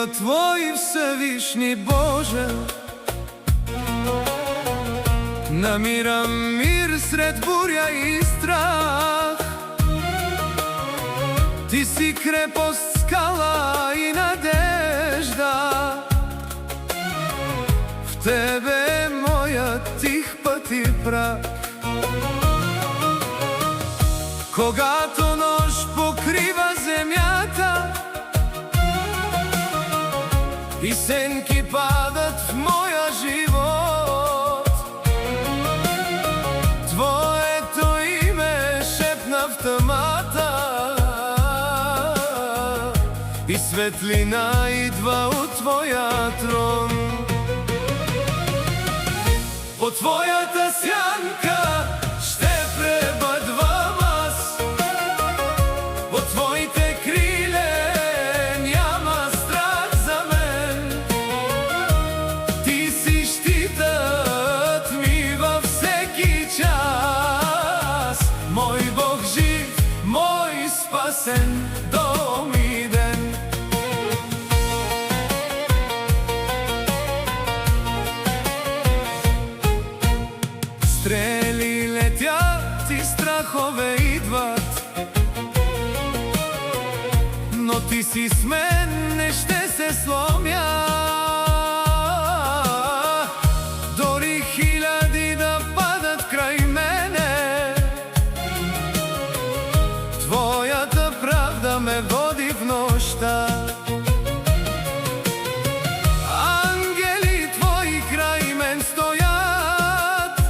живот Твој Всевишни Боже. Намирам мир сред бурја и страх. Ти си крепост, скала и надежда. В Тебе е мојот тих пат и прах. Когато нож покрива земјата и сенки падат в моја живот, Твоето име шепна в тъмата и светлина идва от Твоя трон. По Твоята сянка ще пребъдвам аз, по Твоите криле няма страх за мен. Ти си щитът ми във всеки час, мой Бог жив, мой спасен дом и ден. Стрели летят и страхове идват, но Ти си с мен, не ще се сломя. Дори хиляди да падат край мене, Твоята правда ме води в нощта. Ангели Твои край мен стоят,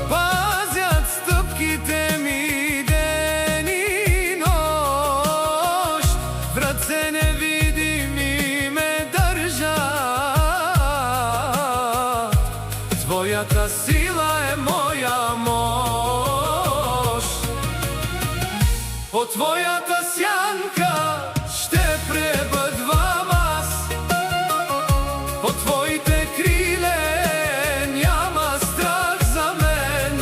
пазят стъпките ми ден и нощ. В ръце невидими ме държат, Твоята сила е моя мощ. По Твоята сянка ще пребъдвам аз, по Твоите криле няма страх за мен.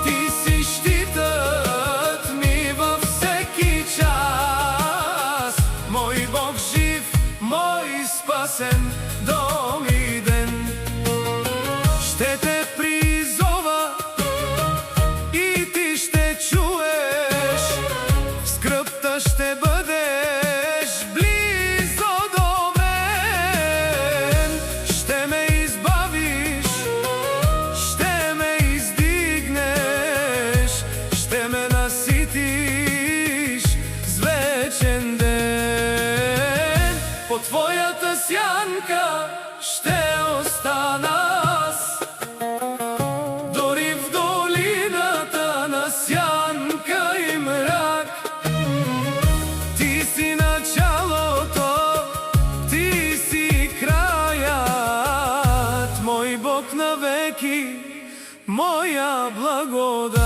Ти си щитът ми във всеки час, мой Бог жив, мой спасен дом и ден. Ще Те призова и Ти ще чуеш, в скръбта ще бъдеш близо до мен. Ще ме избавиш, ще ме издигнеш, ще ме наситиш с вечен ден. По Твоята сянка ще остана аз, дори в долината на сянка и мрак. Ти си началото, Ти си краят, мой Бог навеки, моя благодат.